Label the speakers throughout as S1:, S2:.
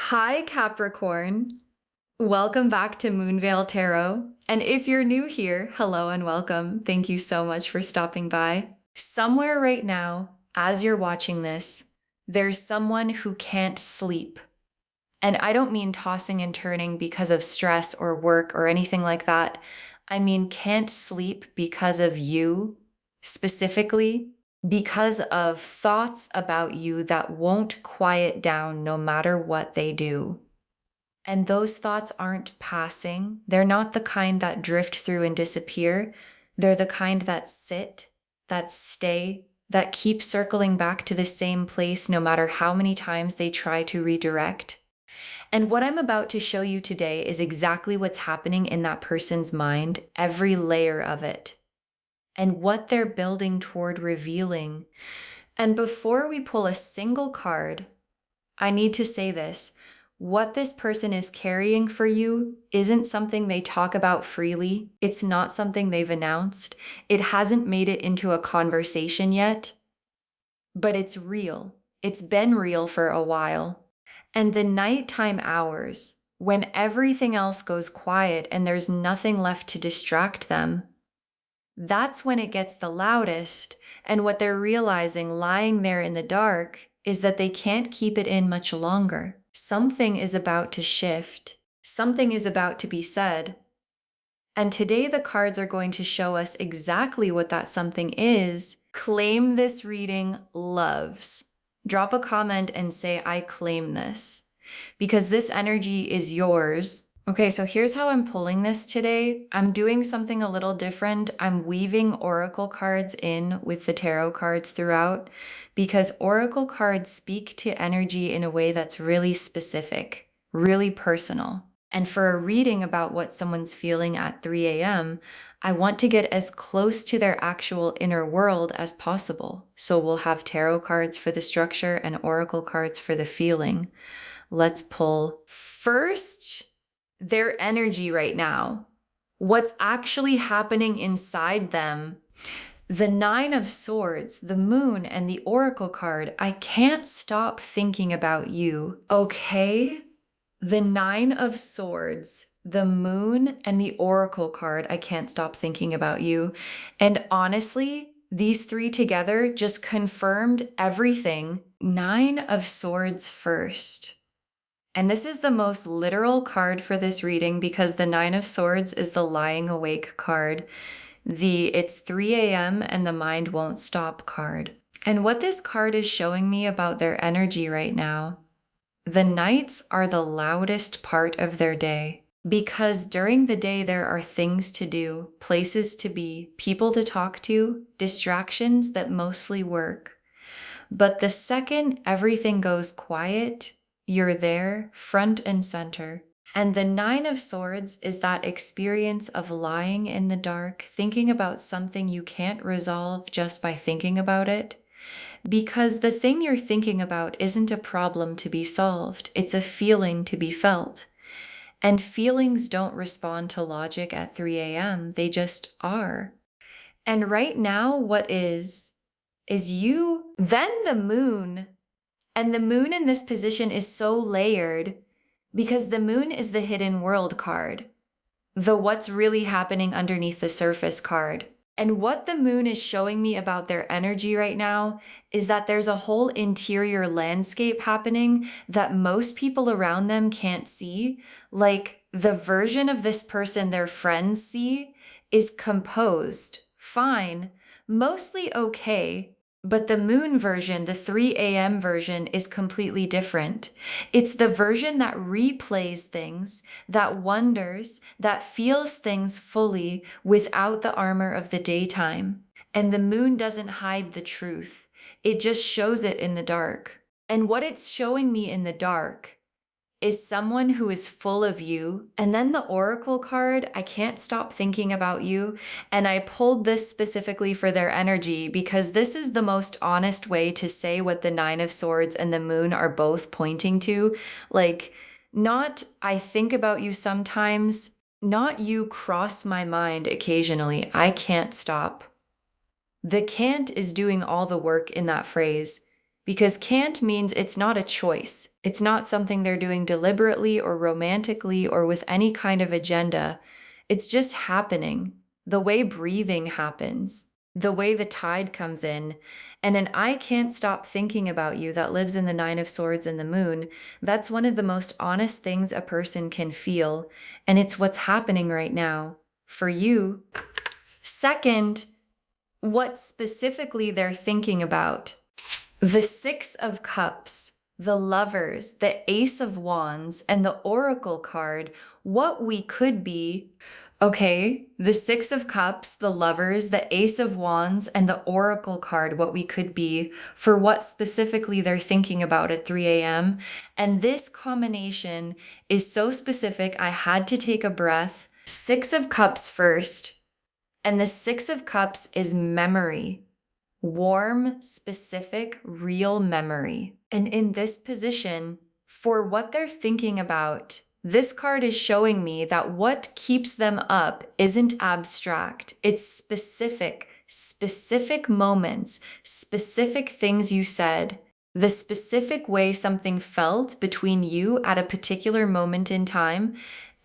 S1: Hi, Capricorn. Welcome back to Moonveil Tarot. And if you're new here, hello and welcome. Thank you so much for stopping by. Somewhere right now, as you're watching this, there's someone who can't sleep. And I don't mean tossing and turning because of stress or work or anything like that. I mean can't sleep because of you, specifically because of thoughts about you that won't quiet down no matter what they do. And those thoughts aren't passing. They're not the kind that drift through and disappear. They're the kind that sit, that stay, that keep circling back to the same place no matter how many times they try to redirect. And what I'm about to show you today is exactly what's happening in that person's mind, every layer of it, and what they're building toward revealing. And before we pull a single card, I need to say this. What this person is carrying for you isn't something they talk about freely. It's not something they've announced. It hasn't made it into a conversation yet, but it's real. It's been real for a while. And the nighttime hours, when everything else goes quiet and there's nothing left to distract them, that's when it gets the loudest. And what they're realizing lying there in the dark is that they can't keep it in much longer. Something is about to shift. Something is about to be said. And today the cards are going to show us exactly what that something is. Claim this reading loves. Drop a comment and say, I claim this, because this energy is yours. Okay, so here's how I'm pulling this today. I'm doing something a little different. I'm weaving oracle cards in with the tarot cards throughout, because oracle cards speak to energy in a way that's really specific, really personal. And for a reading about what someone's feeling at 3 a.m., I want to get as close to their actual inner world as possible. So we'll have tarot cards for the structure and oracle cards for the feeling. Let's pull first their energy right now. What's actually happening inside them. The Nine of Swords, the Moon, and the Oracle card. I can't stop thinking about you. Okay? The Nine of Swords, the Moon, and the Oracle card. I can't stop thinking about you. And honestly, these three together just confirmed everything. Nine of Swords first. And this is the most literal card for this reading because the Nine of Swords is the lying awake card. It's 3 a.m. and the mind won't stop card. And what this card is showing me about their energy right now, the nights are the loudest part of their day because during the day there are things to do, places to be, people to talk to, distractions that mostly work. But the second everything goes quiet, you're there, front and center. And the Nine of Swords is that experience of lying in the dark, thinking about something you can't resolve just by thinking about it. Because the thing you're thinking about isn't a problem to be solved, it's a feeling to be felt. And feelings don't respond to logic at 3 a.m., they just are. And right now, what is you, then the moon. And the moon in this position is so layered because the moon is the hidden world card, the what's really happening underneath the surface card. And what the moon is showing me about their energy right now is that there's a whole interior landscape happening that most people around them can't see. Like the version of this person their friends see is composed, fine, mostly okay. But the moon version, the 3 a.m. version, is completely different. It's the version that replays things, that wonders, that feels things fully without the armor of the daytime. And the moon doesn't hide the truth. It just shows it in the dark. And what it's showing me in the dark is someone who is full of you. And then the Oracle card, I can't stop thinking about you. And I pulled this specifically for their energy because this is the most honest way to say what the Nine of Swords and the Moon are both pointing to. Like, not I think about you sometimes, not you cross my mind occasionally. I can't stop. The can't is doing all the work in that phrase. because can't means it's not a choice. It's not something they're doing deliberately or romantically or with any kind of agenda. It's just happening. The way breathing happens, the way the tide comes in, and an I can't stop thinking about you that lives in the Nine of Swords and the Moon. That's one of the most honest things a person can feel, and it's what's happening right now for you. Second, what specifically they're thinking about. The Six of Cups, the Lovers, the Ace of Wands, and the Oracle card, what we could be. Okay, the Six of Cups, the Lovers, the Ace of Wands, and the Oracle card, what we could be, for what specifically they're thinking about at 3 a.m. And this combination is so specific, I had to take a breath. Six of Cups first, and the Six of Cups is memory. Warm, specific, real memory. And in this position, for what they're thinking about, this card is showing me that what keeps them up isn't abstract. It's specific moments, specific things you said, the specific way something felt between you at a particular moment in time.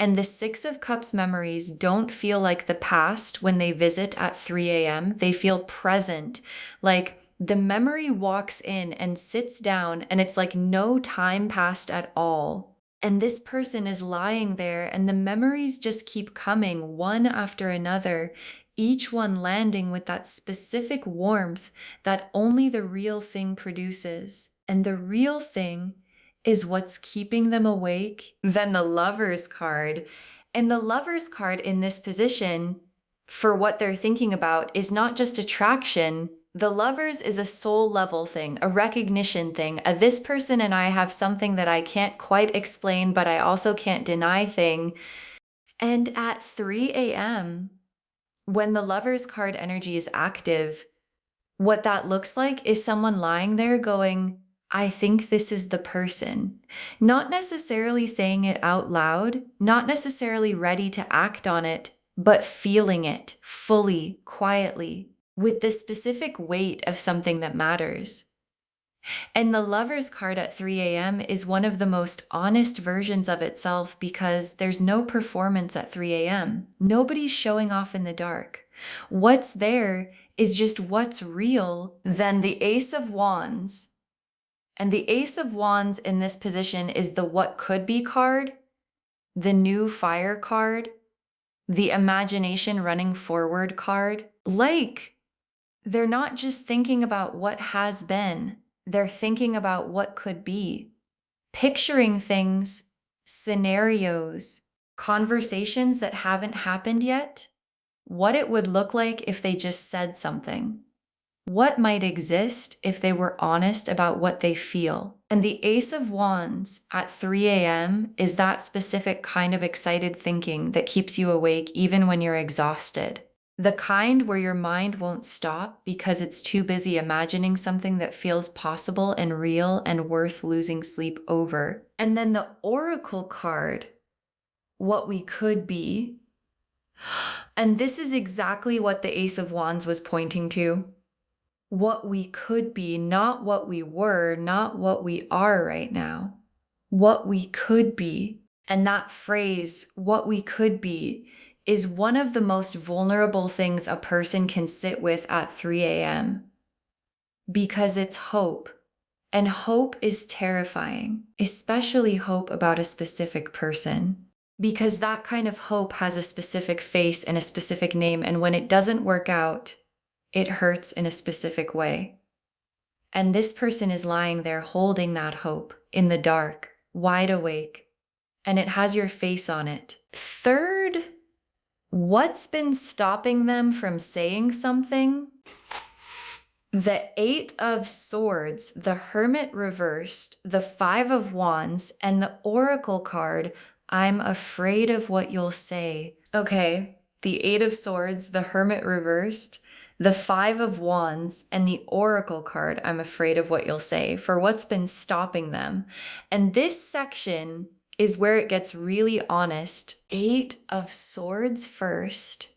S1: And the Six of Cups memories don't feel like the past when they visit at 3 a.m. They feel present. Like the memory walks in and sits down and it's like no time passed at all. And this person is lying there and the memories just keep coming one after another, each one landing with that specific warmth that only the real thing produces. And the real thing is what's keeping them awake. Then the Lovers card. And the Lovers card in this position, for what they're thinking about, is not just attraction. The Lovers is a soul level thing, a recognition thing. This person and I have something that I can't quite explain, but I also can't deny thing. And at 3 a.m., when the Lovers card energy is active, what that looks like is someone lying there going, I think this is the person. Not necessarily saying it out loud, not necessarily ready to act on it, but feeling it fully, quietly, with the specific weight of something that matters. And the Lovers card at 3 a.m. is one of the most honest versions of itself because there's no performance at 3 a.m. Nobody's showing off in the dark. What's there is just what's real. Then the Ace of Wands. And the Ace of Wands in this position is the what could be card, the new fire card, the imagination running forward card. Like, they're not just thinking about what has been, they're thinking about what could be. Picturing things, scenarios, conversations that haven't happened yet, what it would look like if they just said something. What might exist if they were honest about what they feel? And the Ace of Wands at 3 a.m. is that specific kind of excited thinking that keeps you awake even when you're exhausted. The kind where your mind won't stop because it's too busy imagining something that feels possible and real and worth losing sleep over. And then the Oracle card, what we could be. And this is exactly what the Ace of Wands was pointing to. What we could be, not what we were, not what we are right now. What we could be. And that phrase, what we could be, is one of the most vulnerable things a person can sit with at 3 a.m. because it's hope. And hope is terrifying, especially hope about a specific person. Because that kind of hope has a specific face and a specific name, and when it doesn't work out, it hurts in a specific way. And this person is lying there holding that hope in the dark, wide awake, and it has your face on it. Third, what's been stopping them from saying something? The Eight of Swords, the Hermit reversed, the Five of Wands, and the Oracle card, I'm afraid of what you'll say. Okay, the Eight of Swords, the Hermit reversed, the Five of Wands, and the Oracle card, I'm afraid of what you'll say, for what's been stopping them. And this section is where it gets really honest. Eight of Swords first.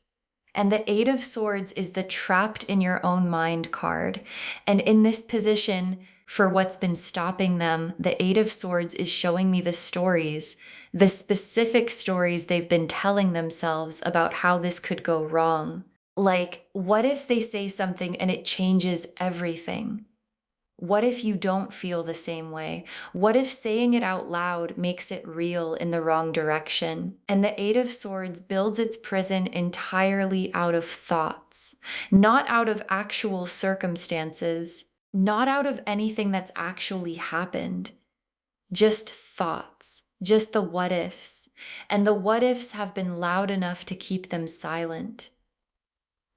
S1: And the Eight of Swords is the trapped in your own mind card. And in this position, For what's been stopping them, the Eight of Swords is showing me the stories, the specific stories they've been telling themselves about how this could go wrong. Like, what if they say something and it changes everything? What if you don't feel the same way? What if saying it out loud makes it real in the wrong direction? And the Eight of Swords builds its prison entirely out of thoughts, not out of actual circumstances, not out of anything that's actually happened, just thoughts, just the what ifs. And the what ifs have been loud enough to keep them silent.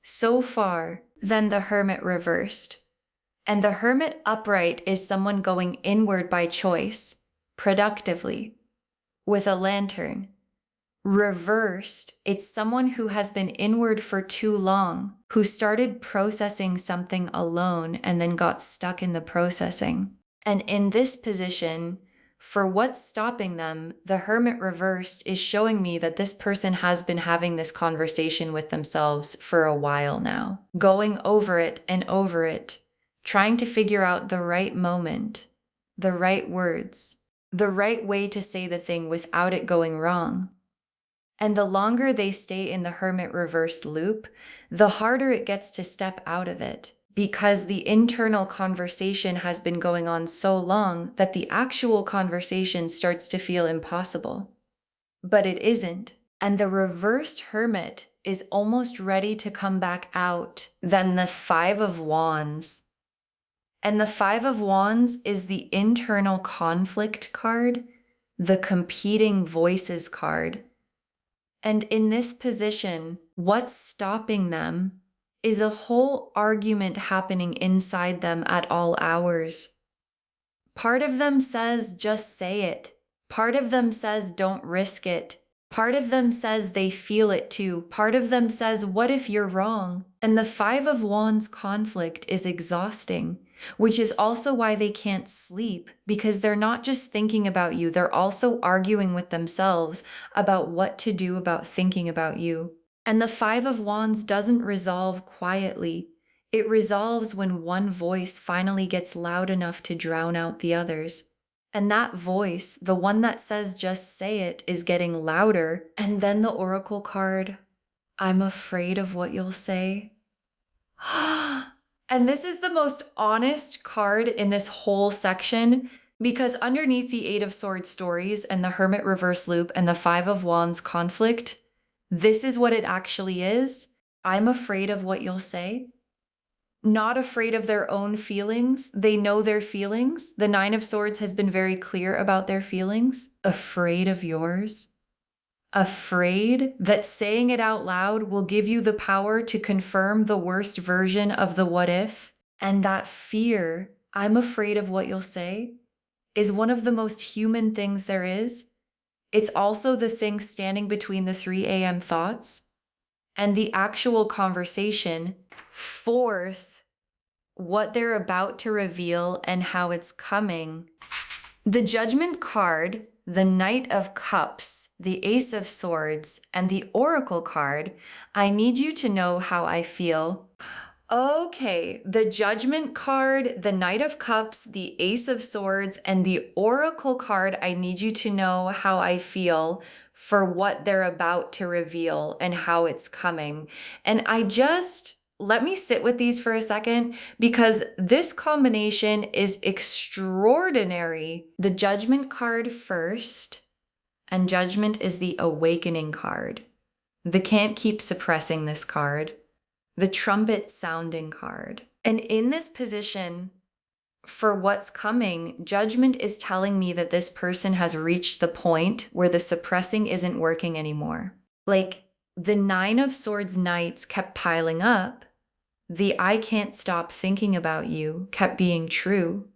S1: So far, then the Hermit reversed. And the Hermit upright is someone going inward by choice, productively, with a lantern. Reversed, it's someone who has been inward for too long, who started processing something alone and then got stuck in the processing. And in this position, for what's stopping them, the Hermit reversed is showing me that this person has been having this conversation with themselves for a while now, going over it and over it, trying to figure out the right moment, the right words, the right way to say the thing without it going wrong. And the longer they stay in the Hermit reversed loop, the harder it gets to step out of it, because the internal conversation has been going on so long that the actual conversation starts to feel impossible. But it isn't. And the reversed Hermit is almost ready to come back out. Then the Five of Wands. And the Five of Wands is the internal conflict card, the competing voices card. And in this position, what's stopping them is a whole argument happening inside them at all hours. Part of them says, just say it. Part of them says, don't risk it. Part of them says they feel it too. Part of them says, what if you're wrong? And the Five of Wands conflict is exhausting, which is also why they can't sleep, because they're not just thinking about you, they're also arguing with themselves about what to do about thinking about you. And the Five of Wands doesn't resolve quietly. It resolves when one voice finally gets loud enough to drown out the others. And that voice, the one that says just say it, is getting louder. And then the Oracle card, I'm afraid of what you'll say. And this is the most honest card in this whole section, because underneath the Eight of Swords stories and the Hermit reverse loop and the Five of Wands conflict, this is what it actually is. I'm afraid of what you'll say. Not afraid of their own feelings. They know their feelings. The Nine of Swords has been very clear about their feelings. Afraid of yours. Afraid that saying it out loud will give you the power to confirm the worst version of the what if. And that fear, I'm afraid of what you'll say, is one of the most human things there is. It's also the thing standing between the 3 a.m. thoughts and the actual conversation. Fourth, what they're about to reveal and how it's coming. The Judgment card, the Knight of Cups, the Ace of Swords, and the Oracle card, I need you to know how I feel. Okay, the Judgment card, the Knight of Cups, the Ace of Swords, and the Oracle card, I need you to know how I feel for what they're about to reveal and how it's coming. And let me sit with these for a second, because this combination is extraordinary. The Judgment card first, and Judgment is the Awakening card. They can't keep suppressing this card. The Trumpet sounding card. And in this position, for what's coming, Judgment is telling me that this person has reached the point where the suppressing isn't working anymore. Like, the Nine of Swords Knights kept piling up. The I can't stop thinking about you kept being true.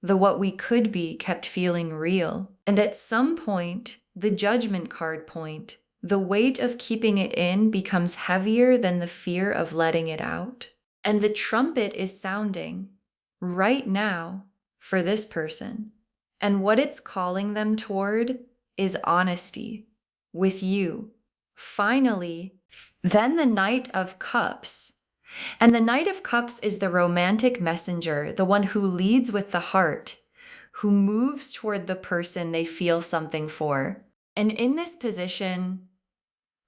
S1: The what we could be kept feeling real. And at some point, the Judgment card point, the weight of keeping it in becomes heavier than the fear of letting it out. And the trumpet is sounding right now for this person. And what it's calling them toward is honesty with you. Finally, then the Knight of Cups. And the Knight of Cups is the romantic messenger, the one who leads with the heart, who moves toward the person they feel something for. And in this position,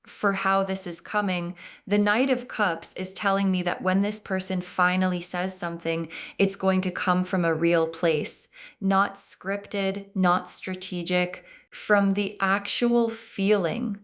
S1: for how this is coming, the Knight of Cups is telling me that when this person finally says something, it's going to come from a real place, not scripted, not strategic, from the actual feeling.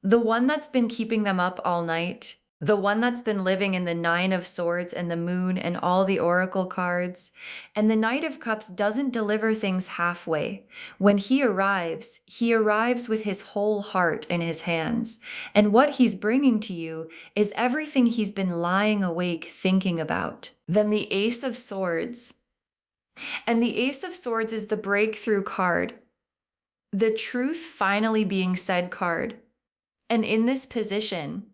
S1: The one that's been keeping them up all night, the one that's been living in the Nine of Swords and the Moon and all the Oracle cards. And the Knight of Cups doesn't deliver things halfway. When he arrives with his whole heart in his hands. And what he's bringing to you is everything he's been lying awake thinking about. Then the Ace of Swords. And the Ace of Swords is the breakthrough card. The truth finally being said card. And in this position,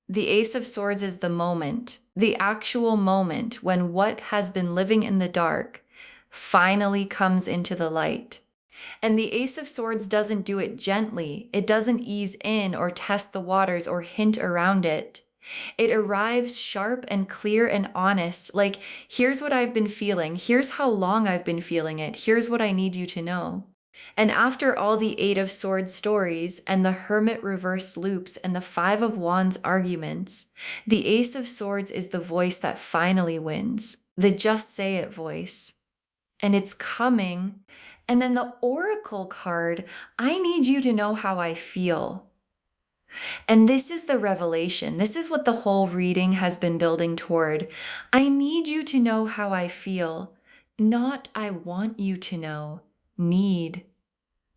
S1: the Ace of Swords is the moment, the actual moment when what has been living in the dark finally comes into the light. And the Ace of Swords doesn't do it gently. It doesn't ease in or test the waters or hint around it. It arrives sharp and clear and honest, like, here's what I've been feeling. Here's how long I've been feeling it. Here's what I need you to know. And after all the Eight of Swords stories and the Hermit reversed loops and the Five of Wands arguments, the Ace of Swords is the voice that finally wins, the just say it voice. And it's coming. And then the Oracle card, I need you to know how I feel. And this is the revelation. This is what the whole reading has been building toward. I need you to know how I feel, not I want you to know. Need,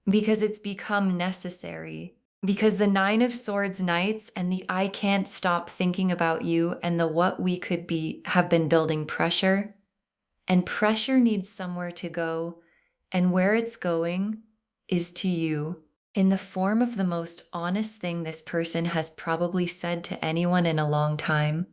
S1: because it's become necessary. Because the Nine of Swords Knights and the I can't stop thinking about you and the what we could be have been building pressure. And pressure needs somewhere to go. And where it's going is to you in the form of the most honest thing this person has probably said to anyone in a long time.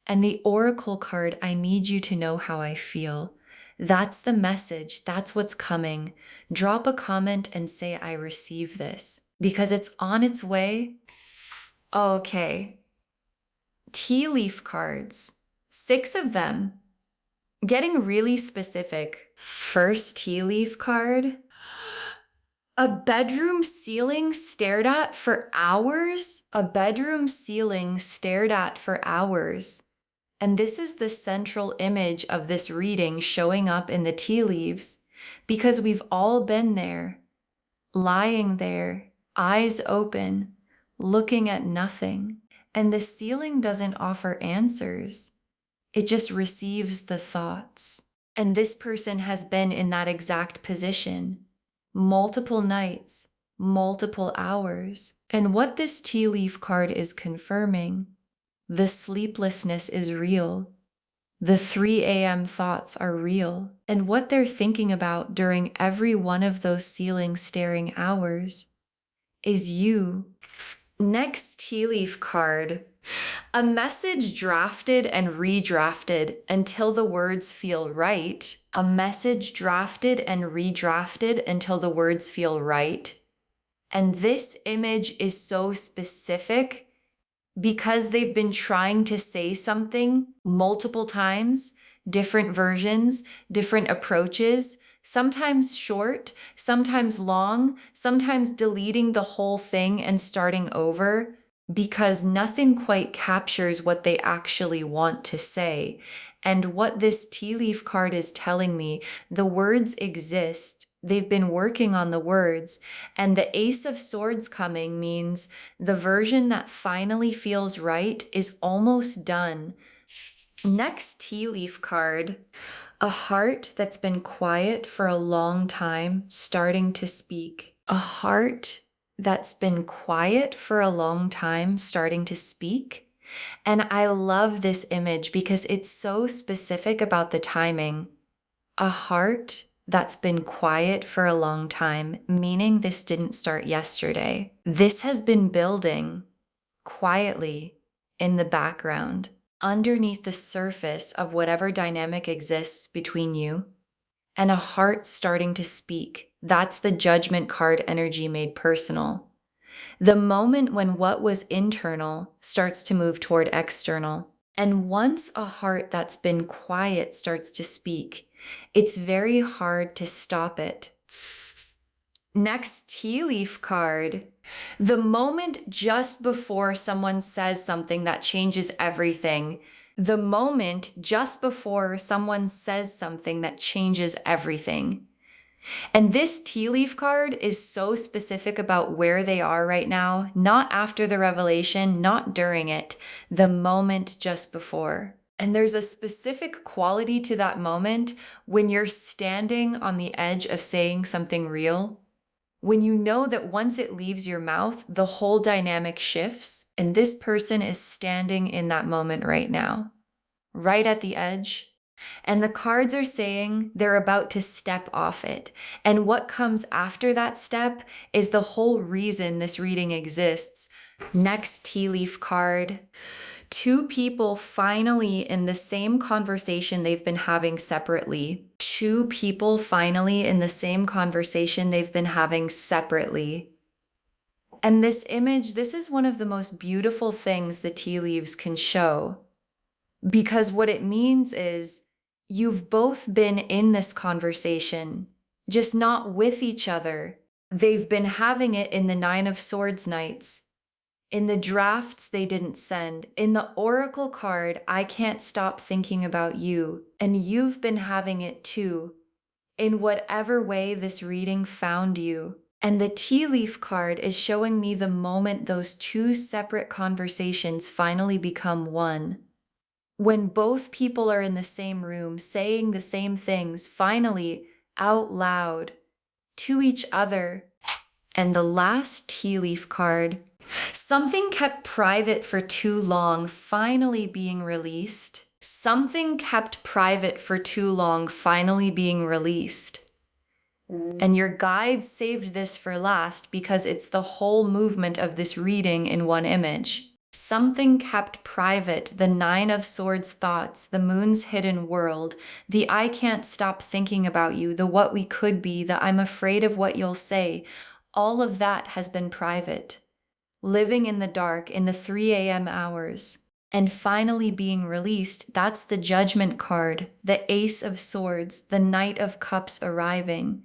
S1: And the Oracle card, I need you to know how I feel. That's the message. That's what's coming. Drop a comment and say, I receive this, because it's on its way. Okay. Tea leaf cards, 6 of them. Getting really specific. First tea leaf card. A bedroom ceiling stared at for hours? A bedroom ceiling stared at for hours. And this is the central image of this reading showing up in the tea leaves, because we've all been there, lying there, eyes open, looking at nothing. And the ceiling doesn't offer answers. It just receives the thoughts. And this person has been in that exact position, multiple nights, multiple hours. And what this tea leaf card is confirming, the sleeplessness is real. The 3 a.m. thoughts are real. And what they're thinking about during every one of those ceiling staring hours is you. Next tea leaf card. A message drafted and redrafted until the words feel right. A message drafted and redrafted until the words feel right. And this image is so specific because they've been trying to say something multiple times, different versions, different approaches, sometimes short, sometimes long, sometimes deleting the whole thing and starting over, because nothing quite captures what they actually want to say. And what this tea leaf card is telling me, the words exist. They've been working on the words, and the Ace of Swords coming means the version that finally feels right is almost done. Next tea leaf card, a heart that's been quiet for a long time starting to speak. A heart that's been quiet for a long time starting to speak. And I love this image because it's so specific about the timing. A heart that's been quiet for a long time, meaning this didn't start yesterday. This has been building quietly in the background, underneath the surface of whatever dynamic exists between you, and a heart starting to speak. That's the Judgment card energy made personal. The moment when what was internal starts to move toward external. And once a heart that's been quiet starts to speak, it's very hard to stop it. Next tea leaf card. The moment just before someone says something that changes everything. The moment just before someone says something that changes everything. And this tea leaf card is so specific about where they are right now, not after the revelation, not during it, the moment just before. And there's a specific quality to that moment when you're standing on the edge of saying something real. When you know that once it leaves your mouth, the whole dynamic shifts, and this person is standing in that moment right now, right at the edge. And the cards are saying they're about to step off it. And what comes after that step is the whole reason this reading exists. Next tea leaf card. Two people finally in the same conversation they've been having separately. Two people finally in the same conversation they've been having separately. And this image, this is one of the most beautiful things the tea leaves can show. Because what it means is you've both been in this conversation, just not with each other. They've been having it in the Nine of Swords nights. In the drafts they didn't send. In the Oracle card, I can't stop thinking about you. And you've been having it too. In whatever way this reading found you. And the tea leaf card is showing me the moment those two separate conversations finally become one. When both people are in the same room saying the same things, finally, out loud, to each other. And the last tea leaf card. Something kept private for too long, finally being released. Something kept private for too long, finally being released. And your guide saved this for last because it's the whole movement of this reading in one image. Something kept private, the Nine of Swords thoughts, the moon's hidden world, the I can't stop thinking about you, the what we could be, the I'm afraid of what you'll say. All of that has been private. Living in the dark in the 3 a.m. hours, and finally being released, that's the Judgment card, the Ace of Swords, the Knight of Cups arriving,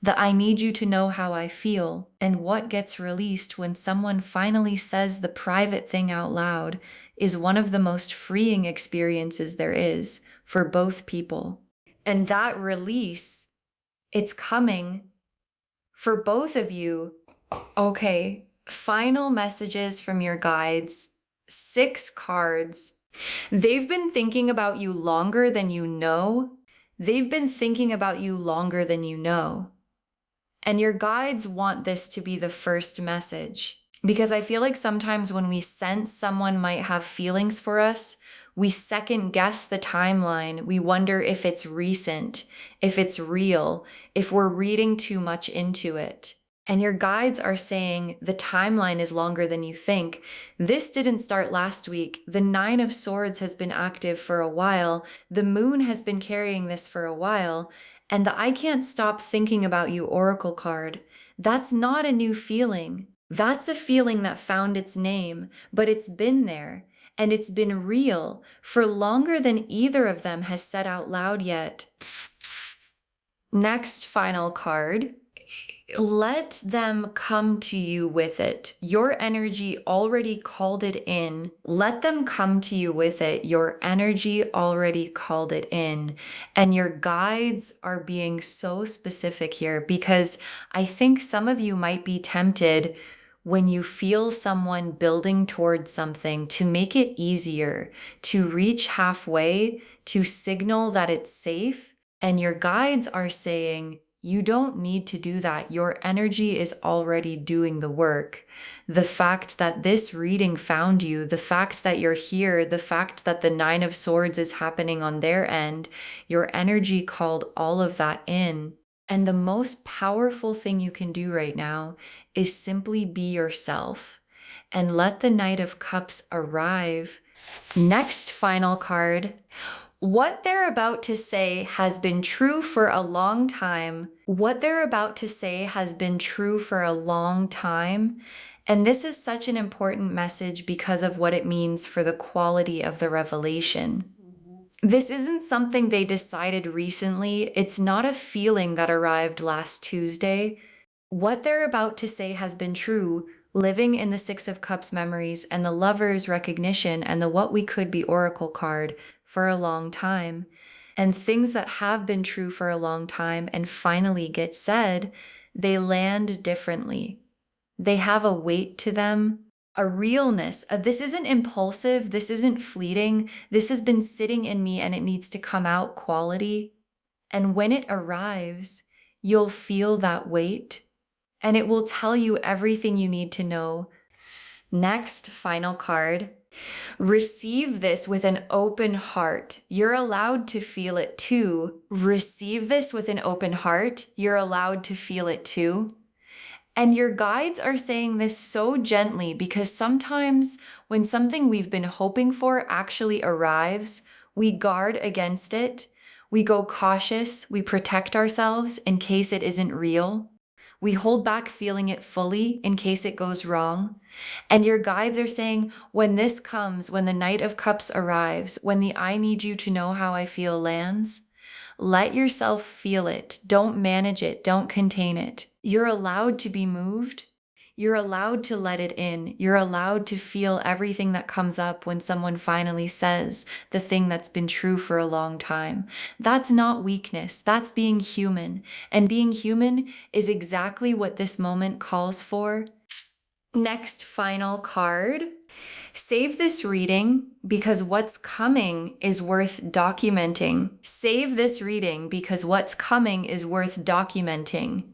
S1: the I need you to know how I feel, and what gets released when someone finally says the private thing out loud is one of the most freeing experiences there is for both people. And that release, it's coming for both of you. Okay. Final messages from your guides, 6 cards. They've been thinking about you longer than you know. They've been thinking about you longer than you know. And your guides want this to be the first message. Because I feel like sometimes when we sense someone might have feelings for us, we second guess the timeline. We wonder if it's recent, if it's real, if we're reading too much into it. And your guides are saying the timeline is longer than you think. This didn't start last week. The Nine of Swords has been active for a while. The moon has been carrying this for a while. And the I can't stop thinking about you Oracle card, that's not a new feeling. That's a feeling that found its name, but it's been there. And it's been real for longer than either of them has said out loud yet. Next final card. Let them come to you with it. Your energy already called it in. Let them come to you with it. Your energy already called it in. And your guides are being so specific here because I think some of you might be tempted when you feel someone building towards something to make it easier, to reach halfway, to signal that it's safe. And your guides are saying, you don't need to do that. Your energy is already doing the work. The fact that this reading found you, the fact that you're here, the fact that the Nine of Swords is happening on their end, your energy called all of that in. And the most powerful thing you can do right now is simply be yourself and let the Knight of Cups arrive. Next final card. What they're about to say has been true for a long time. What they're about to say has been true for a long time. And this is such an important message because of what it means for the quality of the revelation. This isn't something they decided recently. It's not a feeling that arrived last Tuesday. What they're about to say has been true, living in the Six of Cups memories and the Lover's recognition and the What We Could Be Oracle card for a long time. And things that have been true for a long time and finally get said, they land differently. They have a weight to them, a realness. This isn't impulsive. This isn't fleeting. This has been sitting in me and it needs to come out quality. And when it arrives, you'll feel that weight and it will tell you everything you need to know. Next, final card. Receive this with an open heart. You're allowed to feel it too. Receive this with an open heart. You're allowed to feel it too. And your guides are saying this so gently because sometimes when something we've been hoping for actually arrives, we guard against it. We go cautious. We protect ourselves in case it isn't real. We hold back feeling it fully in case it goes wrong. And your guides are saying, when this comes, when the Knight of Cups arrives, when the I need you to know how I feel lands, let yourself feel it. Don't manage it. Don't contain it. You're allowed to be moved. You're allowed to let it in. You're allowed to feel everything that comes up when someone finally says the thing that's been true for a long time. That's not weakness. That's being human. And being human is exactly what this moment calls for. Next, final card. Save this reading because what's coming is worth documenting. Save this reading because what's coming is worth documenting.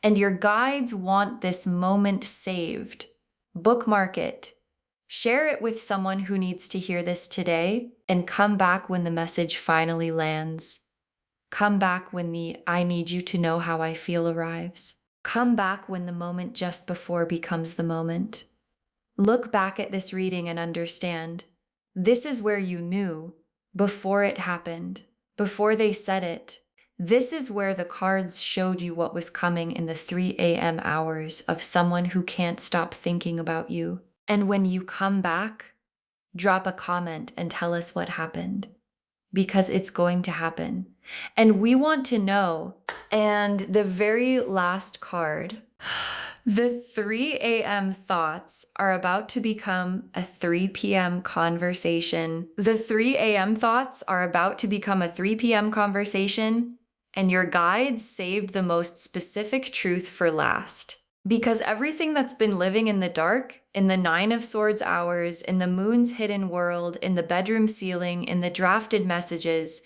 S1: And your guides want this moment saved. Bookmark it. Share it with someone who needs to hear this today and come back when the message finally lands. Come back when the I need you to know how I feel arrives. Come back when the moment just before becomes the moment. Look back at this reading and understand. This is where you knew before it happened, before they said it. This is where the cards showed you what was coming in the 3 a.m. hours of someone who can't stop thinking about you. And when you come back, drop a comment and tell us what happened, because it's going to happen. And we want to know. And the very last card, the 3 a.m. thoughts are about to become a 3 p.m. conversation. The 3 a.m. thoughts are about to become a 3 p.m. conversation, and your guides saved the most specific truth for last. Because everything that's been living in the dark, in the 9 of Swords hours, in the moon's hidden world, in the bedroom ceiling, in the drafted messages,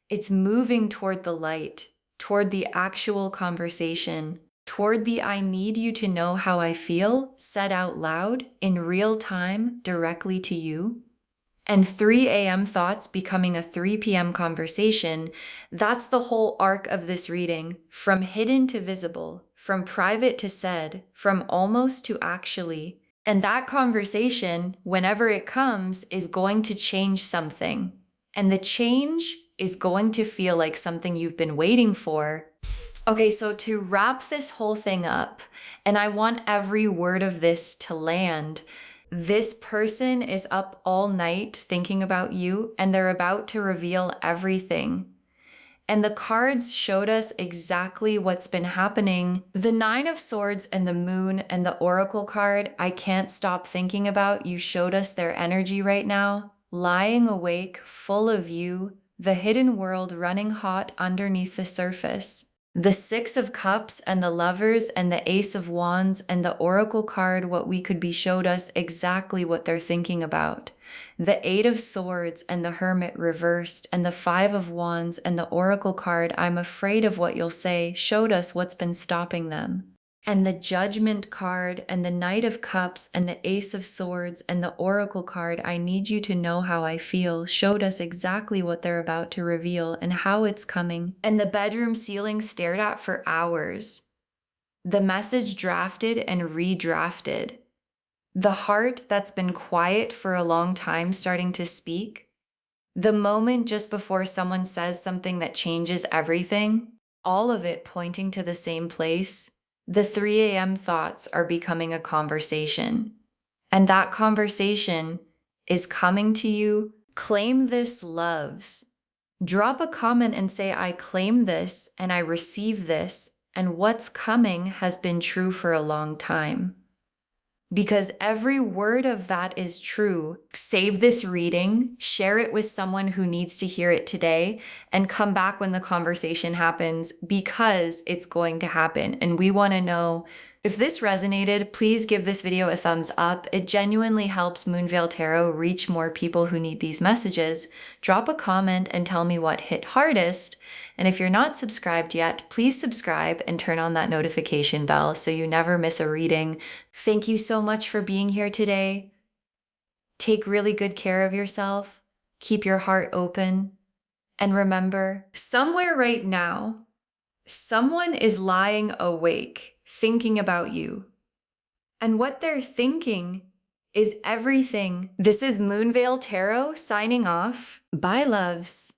S1: it's moving toward the light, toward the actual conversation, toward the I need you to know how I feel said out loud in real time directly to you. And 3 a.m. thoughts becoming a 3 p.m. conversation, that's the whole arc of this reading, from hidden to visible, from private to said, from almost to actually. And that conversation, whenever it comes, is going to change something. And the change is going to feel like something you've been waiting for. Okay, so to wrap this whole thing up, and I want every word of this to land, this person is up all night thinking about you, and they're about to reveal everything. And the cards showed us exactly what's been happening. The 9 of Swords and the Moon and the Oracle card, I can't stop thinking about. You showed us their energy right now, lying awake, full of you, the hidden world running hot underneath the surface. The 6 of Cups and the Lovers and the Ace of Wands and the Oracle card, what we could be, showed us exactly what they're thinking about. The 8 of Swords and the Hermit reversed and the 5 of Wands and the Oracle card, I'm afraid of what you'll say, showed us what's been stopping them. And the Judgment card and the Knight of Cups and the Ace of Swords and the Oracle card, I need you to know how I feel, showed us exactly what they're about to reveal and how it's coming. And the bedroom ceiling stared at for hours. The message drafted and redrafted. The heart that's been quiet for a long time starting to speak. The moment just before someone says something that changes everything. All of it pointing to the same place. The 3 a.m. thoughts are becoming a conversation. And that conversation is coming to you. Claim this, loves. Drop a comment and say, I claim this and I receive this, and what's coming has been true for a long time. Because every word of that is true. Save this reading, share it with someone who needs to hear it today, and come back when the conversation happens, because it's going to happen. And we want to know, if this resonated, please give this video a thumbs up. It genuinely helps Moonveil Tarot reach more people who need these messages. Drop a comment and tell me what hit hardest. And if you're not subscribed yet, please subscribe and turn on that notification bell so you never miss a reading. Thank you so much for being here today. Take really good care of yourself. Keep your heart open. And remember, somewhere right now, someone is lying awake, thinking about you. And what they're thinking is everything. This is Moonveil Tarot signing off. Bye, loves.